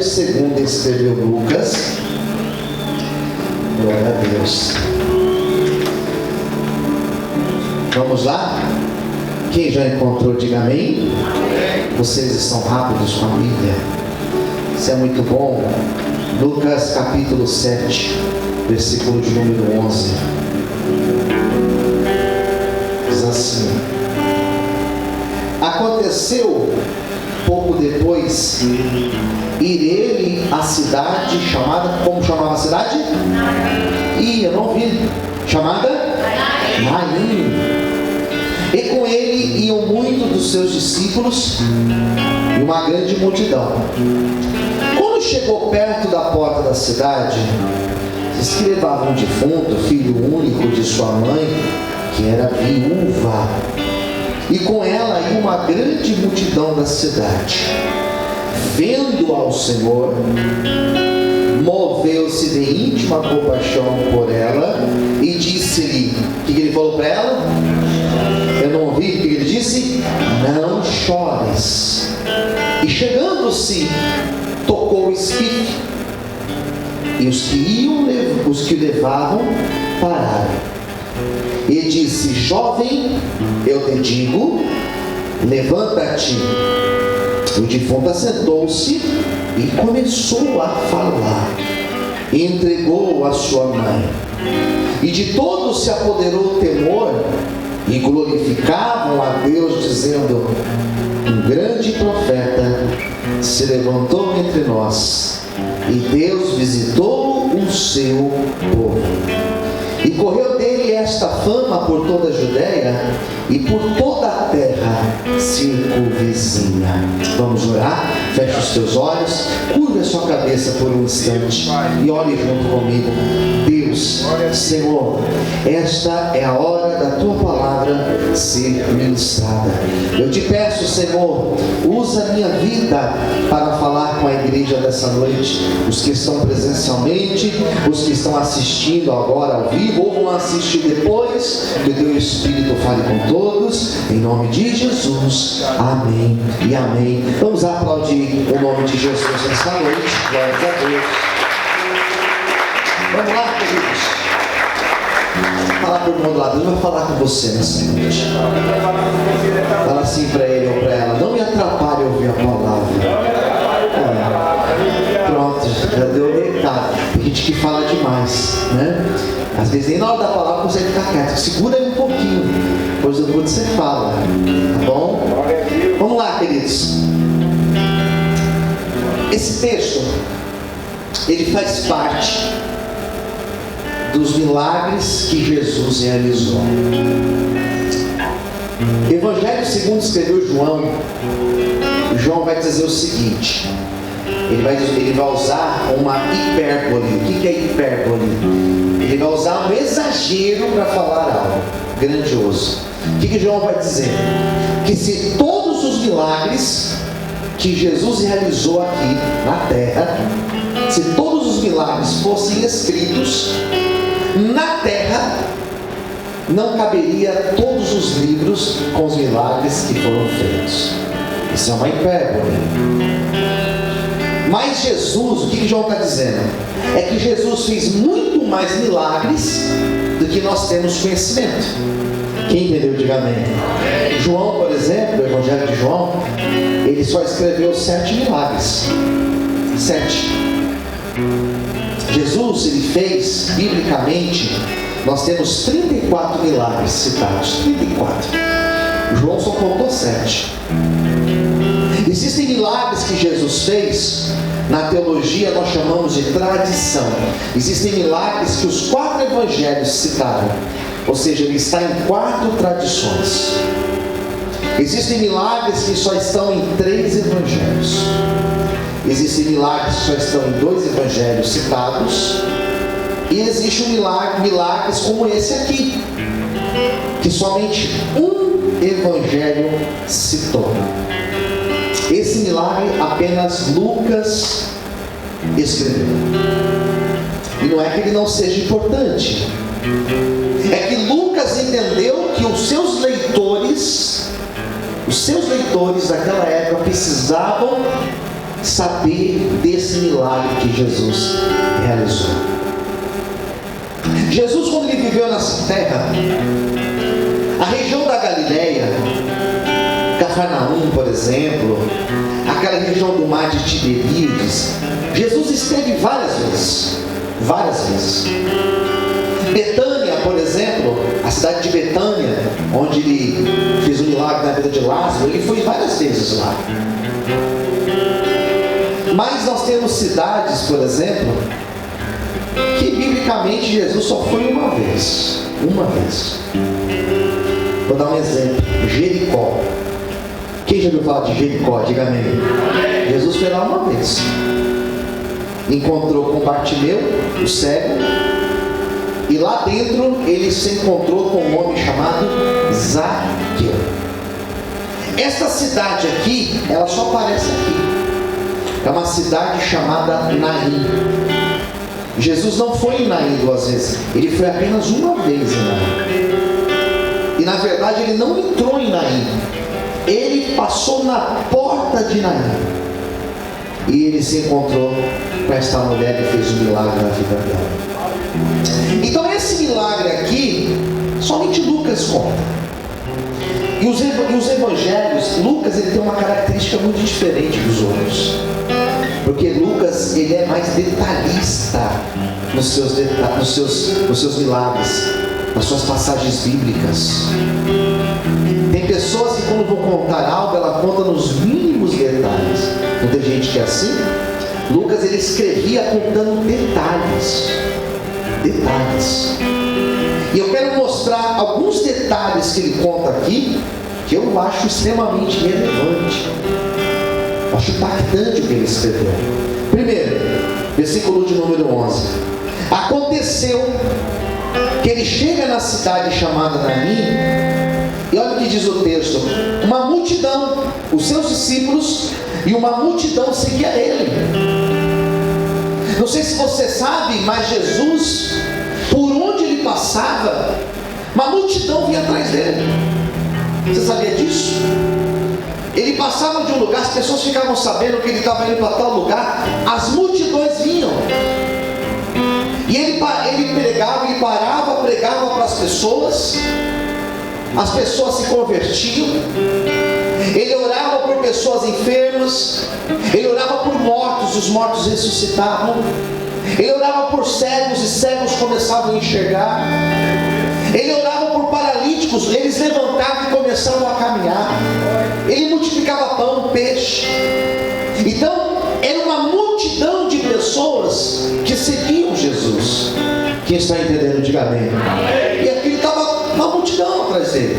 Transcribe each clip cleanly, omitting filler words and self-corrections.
segundo escreveu Lucas. Glória a Deus. Vamos lá? Quem já encontrou, diga amém. Vocês estão rápidos com a Bíblia. Isso é muito bom. Lucas capítulo 7, versículo de número 11. Diz assim: aconteceu pouco depois ir ele à cidade chamada, como chamava a cidade? Eu não vi. Chamada? Naim. E com ele iam muitos dos seus discípulos e uma grande multidão. Quando chegou perto da porta da cidade, diz que levava um defunto, filho único de sua mãe, que era viúva, e com ela ia uma grande multidão da cidade. Vendo ao Senhor, moveu-se de íntima compaixão por ela e disse-lhe, o que ele falou para ela? Eu não ouvi, o que ele disse? Não chores. E chegando-se, tocou o esquife, e os que levavam pararam. E disse: jovem, eu te digo, levanta-te. O defunto assentou-se e começou a falar. E entregou a sua mãe. E de todos se apoderou o temor, e glorificavam a Deus, dizendo: um grande profeta se levantou entre nós, e Deus visitou o seu povo. E correu dele esta fama por toda a Judéia e por toda a terra circunvizinha. Vamos orar? Feche os teus olhos, curva a sua cabeça por um instante e ore junto comigo. Deus, Senhor, esta é a hora da tua palavra ser ministrada. Eu te peço, Senhor, usa a minha vida para falar com a igreja dessa noite, os que estão presencialmente, os que estão assistindo agora ao vivo ou vão assistir depois. Que o teu Espírito fale com todos, em nome de Jesus, amém e amém. Vamos aplaudir o nome de Jesus nessa noite. Glória a Deus. Vamos lá, queridos. Falar por irmão do lado, Deus vai falar com você nessa noite. Fala assim para ele ou para ela: não me atrapalhe ouvir a palavra. Pronto, já deu o recado. Tem gente que fala demais, né? Às vezes nem na hora da palavra consegue ficar quieto. Segura ele um pouquinho, pois depois você fala, tá bom? Vamos lá, queridos. Esse texto, ele faz parte dos milagres que Jesus realizou. Evangelho segundo escreveu João vai dizer o seguinte: ele vai usar uma hipérbole. O que é hipérbole? Ele vai usar um exagero para falar algo grandioso. O que João vai dizer? Que se todos os milagres que Jesus realizou aqui na terra, se todos os milagres fossem escritos na terra, não caberia todos os livros com os milagres que foram feitos. Isso é uma hipérbole. Mas Jesus, o que João está dizendo? É que Jesus fez muito mais milagres do que nós temos conhecimento. Quem entendeu, diga amém. João, por exemplo, o Evangelho de João, ele só escreveu 7 milagres. 7. Jesus, ele fez, biblicamente, nós temos 34 milagres citados. 34. João só contou 7. Existem milagres que Jesus fez, na teologia nós chamamos de tradição. Existem milagres que os 4 evangelhos citaram, ou seja, ele está em 4 tradições. Existem milagres que só estão em 3 evangelhos. Existem milagres que só estão em 2 evangelhos citados. E existe milagres como esse aqui, que somente um evangelho citou. Esse milagre apenas Lucas escreveu. E não é que ele não seja importante, é que Lucas entendeu que os seus leitores daquela época precisavam saber desse milagre que Jesus realizou. Jesus, quando ele viveu nessa terra, a região da Galileia, Cafarnaum, por exemplo, aquela região do mar de Tiberíades, Jesus esteve várias vezes. Betânia, por exemplo, a cidade de Betânia, onde ele fez o milagre na vida de Lázaro, ele foi várias vezes lá. Mas nós temos cidades, por exemplo, que biblicamente Jesus só foi uma vez. Vou dar um exemplo: Jericó. Quem já ouviu falar de Jericó? Diga amém. Jesus foi lá uma vez. Encontrou com Bartimeu, o cego, e lá dentro ele se encontrou com um homem chamado Zaqueu. Esta cidade aqui, ela só aparece aqui. É uma cidade chamada Naim. Jesus não foi em Naim 2 vezes, ele foi apenas uma vez em Naim. E na verdade ele não entrou em Naim, ele passou na porta de Naim. E ele se encontrou com esta mulher e fez um milagre na vida dela. Então esse milagre aqui, somente Lucas conta. E os evangelhos, Lucas ele tem uma característica muito diferente dos outros. Porque Lucas ele é mais detalhista nos seus milagres, nas suas passagens bíblicas. Tem pessoas que quando vão contar algo, ela conta nos mínimos detalhes. Não tem gente que é assim? Lucas ele escrevia contando detalhes. E eu quero mostrar alguns detalhes que ele conta aqui, que eu acho extremamente relevante. Acho impactante o que ele escreveu. Primeiro, versículo de número 11. Aconteceu que ele chega na cidade chamada Naim, e olha o que diz o texto: uma multidão, os seus discípulos e uma multidão seguia ele. Não sei se você sabe, mas Jesus, por onde ele passava, uma multidão vinha atrás dele. Você sabia disso? Ele passava de um lugar, as pessoas ficavam sabendo que ele estava indo para tal lugar, as multidões vinham. E ele pregava, ele parava, pregava para as pessoas se convertiam. Ele orava por pessoas enfermas, ele orava por mortos, os mortos ressuscitavam. Ele orava por cegos, e cegos começavam a enxergar. Ele orava por paralíticos, eles levantavam e começavam a caminhar. Ele multiplicava pão, peixe. Então, era uma multidão de pessoas que seguiam Jesus. Quem está entendendo, diga amém. E aqui estava uma multidão atrás dele.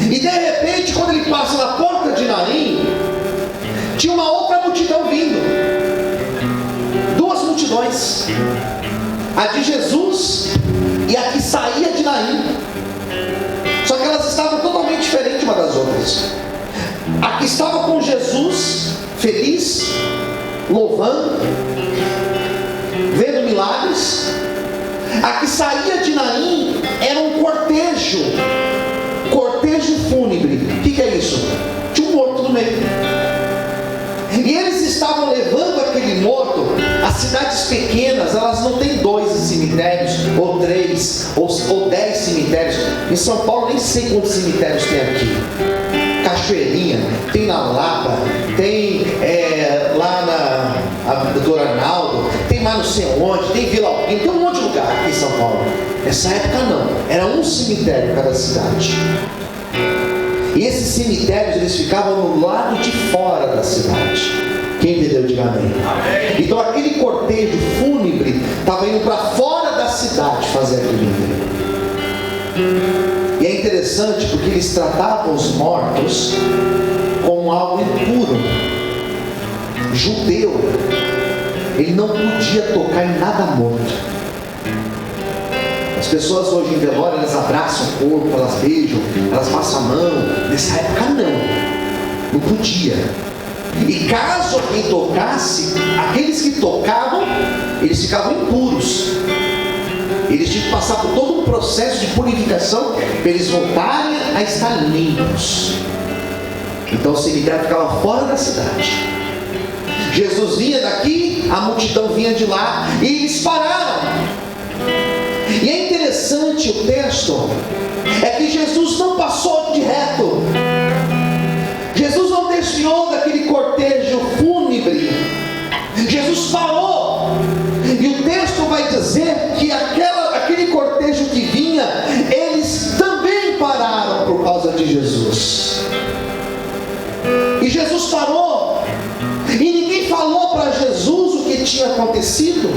E de repente, quando ele passa na porta de Naim, tinha uma outra multidão vindo. Duas multidões, a de Jesus e a que saía de Naim. Só que elas estavam totalmente diferentes uma das outras. A que estava com Jesus, feliz, louvando, vendo milagres. A que saía de Naim era um cortejo fúnebre. O que é isso? Tinha um morto no meio. E eles estavam levando aquele morto. As cidades pequenas, elas não têm 2 cemitérios, ou 3, ou 10 cemitérios. Em São Paulo nem sei quantos cemitérios tem aqui. Cachoeirinha, tem na Lapa, tem lá na Doutor Arnaldo, tem lá não sei onde, tem Vila Alpina, tem um monte de lugar aqui em São Paulo. Nessa época não, era um cemitério em cada cidade. E esses cemitérios, eles ficavam no lado de fora da cidade. Quem entendeu, diga amém. Então aquele cortejo fúnebre estava indo para fora da cidade fazer aquele enterro. E é interessante porque eles tratavam os mortos como algo impuro. Judeu, ele não podia tocar em nada morto. As pessoas hoje em velório, elas abraçam o corpo, elas beijam, elas passam a mão. Nessa época não podia. E caso alguém tocasse, aqueles que tocavam, eles ficavam impuros. Eles tinham que passar por todo um processo de purificação para eles voltarem a estar limpos. Então o cemitério ficava fora da cidade. Jesus vinha daqui, a multidão vinha de lá, e eles pararam. E é interessante o texto, é que Jesus não passou de reto. Jesus não desviou daquele cortejo fúnebre. Jesus parou. E o texto vai dizer que aquele cortejo que vinha, eles também pararam por causa de Jesus. E Jesus parou. E ninguém falou para Jesus o que tinha acontecido.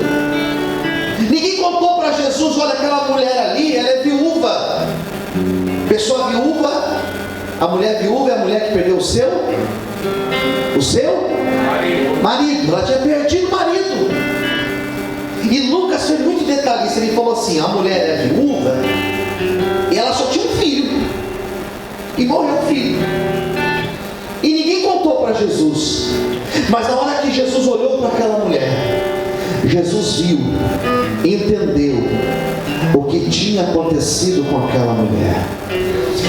Ninguém contou para Jesus: olha, aquela mulher ali, ela é viúva. Pessoa viúva, a mulher viúva é a mulher que perdeu o seu marido. Ela tinha perdido o marido. E Lucas foi muito detalhista. Ele falou assim: a mulher é viúva e ela só tinha um filho, e morreu o filho. E ninguém contou para Jesus. Mas na hora que Jesus olhou para aquela mulher, Jesus viu, entendeu o que tinha acontecido com aquela mulher.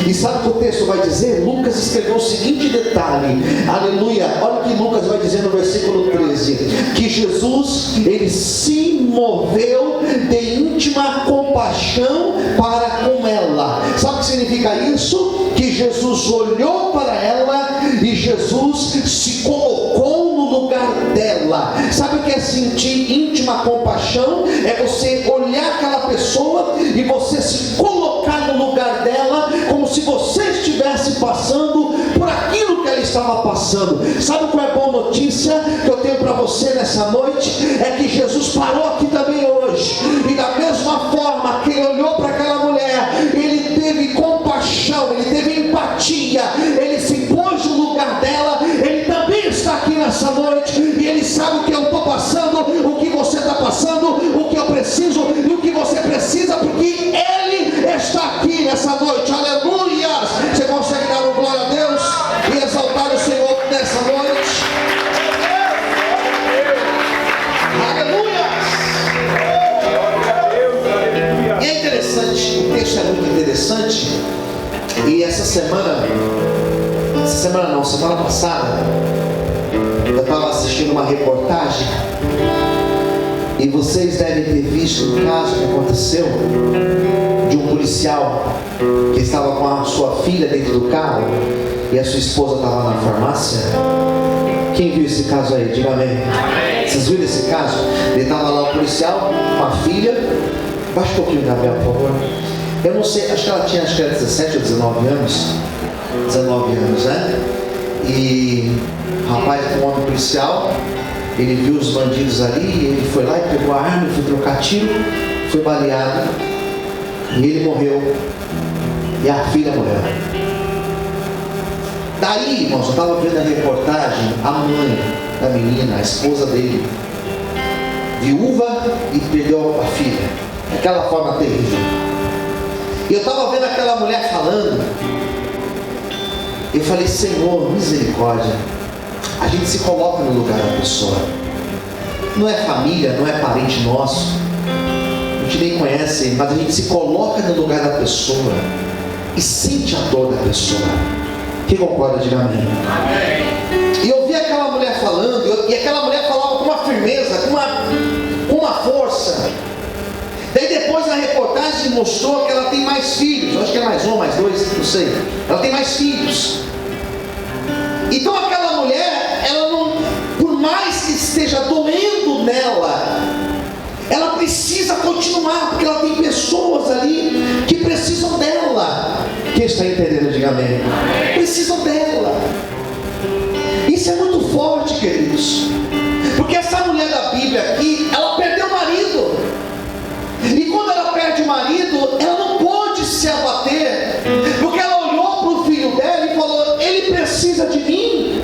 E sabe o que o texto vai dizer? Lucas escreveu o seguinte detalhe, aleluia, olha o que Lucas vai dizer no versículo 13, que Jesus, ele se moveu de íntima compaixão para com ela. Sabe o que significa isso? Que Jesus olhou para ela e Jesus se colocou no lugar dela. Sabe o que é sentir íntima compaixão? É você olhar aquela pessoa e você se colocar no lugar dela, como se você estivesse passando por aquilo que ela estava passando. Sabe qual é a boa notícia que eu tenho para você nessa noite? É que Jesus parou aqui também hoje, e da mesma forma que ele olhou para aquela mulher, ele teve compaixão, ele teve empatia, ele se pôs no lugar dela. Ele também está aqui nessa noite, e ele sabe o que eu estou passando, o que você está passando, o que eu preciso e o que você precisa, porque ele está aqui nessa noite. Aleluia! Você consegue dar um glória a Deus e exaltar o Senhor nessa noite? Aleluia! E é interessante, o texto é muito interessante. E semana passada, eu estava assistindo uma reportagem, e vocês devem ter visto um caso que aconteceu de um policial que estava com a sua filha dentro do carro e a sua esposa estava na farmácia. Quem viu esse caso aí? Diga amém. Vocês viram esse caso? Ele estava lá, o policial com a filha. Baixa um pouquinho, Gabriel, por favor. Eu não sei, acho que ela tinha 17 ou 19 anos. 19 anos, né? E o rapaz, um homem policial, ele viu os bandidos ali, e ele foi lá e pegou a arma, foi trocar tiro, foi baleado, e ele morreu, e a filha morreu. Daí, irmãos, eu estava vendo a reportagem, a mãe da menina, a esposa dele, viúva e perdeu a filha, daquela forma terrível. E eu estava vendo aquela mulher falando, eu falei: Senhor, misericórdia. A gente se coloca no lugar da pessoa. Não é família, não é parente nosso, a gente nem conhece, mas a gente se coloca no lugar da pessoa e sente a dor da pessoa. Quem concorda, diga amém. E eu vi aquela mulher falando, e aquela mulher falava com uma firmeza, com uma força. Daí depois na reportagem mostrou que ela tem mais filhos. Eu acho que é mais um, mais dois, não sei. Ela tem mais filhos. Então aquela mulher, ela não, por mais que esteja doendo nela, ela precisa continuar, porque ela tem pessoas ali que precisam dela. Quem está entendendo, diga amém. Precisam dela. Isso é muito forte, queridos, porque essa mulher da Bíblia aqui, ela perdeu o marido. E quando ela perde o marido, ela não pôde se abater, porque ela olhou para o filho dela e falou: ele precisa de mim.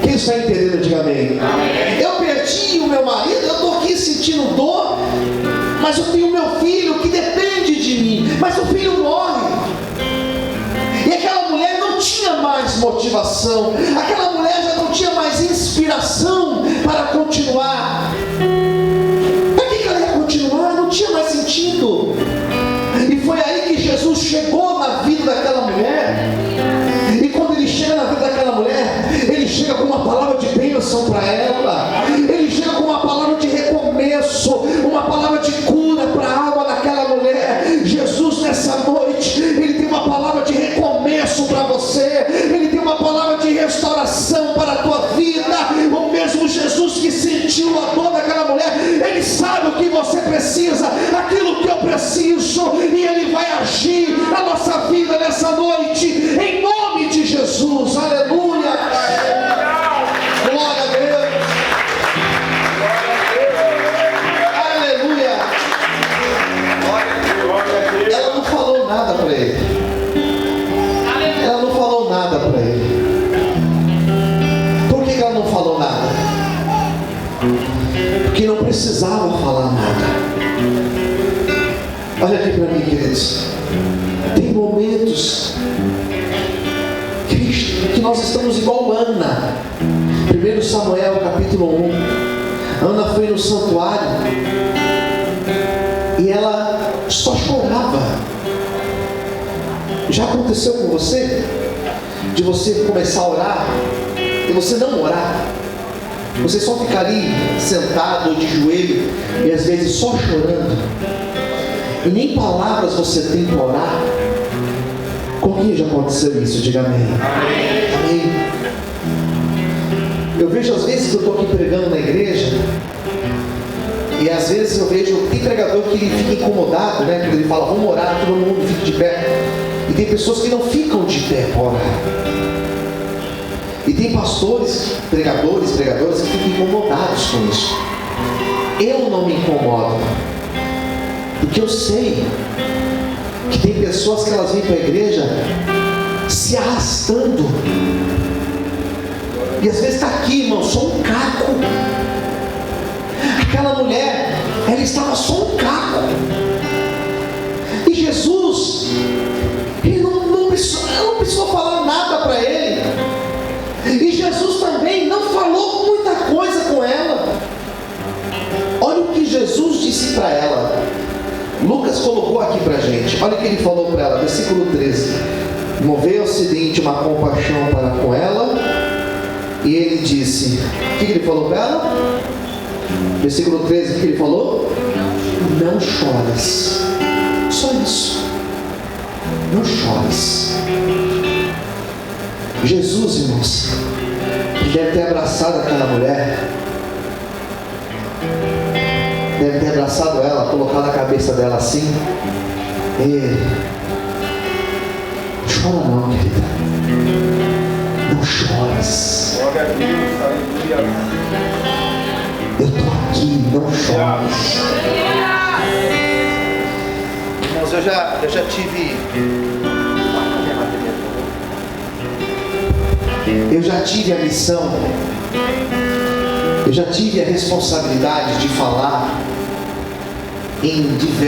Quem está entendendo, diga amém. Eu perdi o meu marido, eu estou aqui sentindo dor, mas eu tenho o meu filho que depende de mim. Mas o filho morre. E aquela mulher não tinha mais motivação, aquela mulher já não tinha mais inspiração para continuar. Não tinha mais sentido. E foi aí que Jesus chegou na vida daquela mulher. E quando ele chega na vida daquela mulher, chega com uma palavra de bênção para ela, Ele chega com uma palavra de recomeço, uma palavra de cura para a alma daquela mulher. Jesus, nessa noite, Ele tem uma palavra de recomeço para você, Ele tem uma palavra de restauração para a tua vida. O mesmo Jesus que sentiu a dor daquela mulher, Ele sabe o que você precisa, aquilo que eu preciso, e Ele vai agir na nossa vida nessa noite, em nome de Jesus. Aleluia, glória a Deus, aleluia. Ela não falou nada para ele, ela não falou nada para ele. Por que ela não falou nada? Porque não precisava falar nada. Olha aqui para mim, queridos, tem momentos que nós estamos igual Ana. 1 Samuel capítulo 1, Ana foi no santuário e ela só chorava. Já aconteceu com você? De você começar a orar e você não orar, você só ficar ali sentado ou de joelho e às vezes só chorando, e nem palavras você tem para orar? Com quem já aconteceu isso? Diga amém. Amém. Eu vejo às vezes que eu estou aqui pregando na igreja, e às vezes eu vejo, tem pregador que ele fica incomodado, né? Quando ele fala, vamos orar, todo mundo fica de pé. E tem pessoas que não ficam de pé para orar. E tem pastores, pregadoras que ficam incomodados com isso. Eu não me incomodo, porque eu sei que tem pessoas que elas vêm para a igreja se arrastando, e às vezes está aqui, irmão, só um caco. Aquela mulher, ela estava só um caco, e Jesus, ele não precisou falar nada para ele, e Jesus também não falou muita coisa com ela. Olha o que Jesus disse para ela. Lucas colocou aqui para a gente. Olha o que ele falou para ela, versículo 13. Moveu-se de íntima compaixão para com ela, e ele disse, o que ele falou para ela? Versículo 13, o que ele falou? Não chores. Só isso. Não chores. Jesus, irmãos, deve ter abraçado aquela mulher, deve ter abraçado ela, colocado a cabeça dela assim, e chora não, querida, não chores, eu estou aqui, não chores. Irmãos, eu já tive a missão, eu já tive a responsabilidade de falar em diversos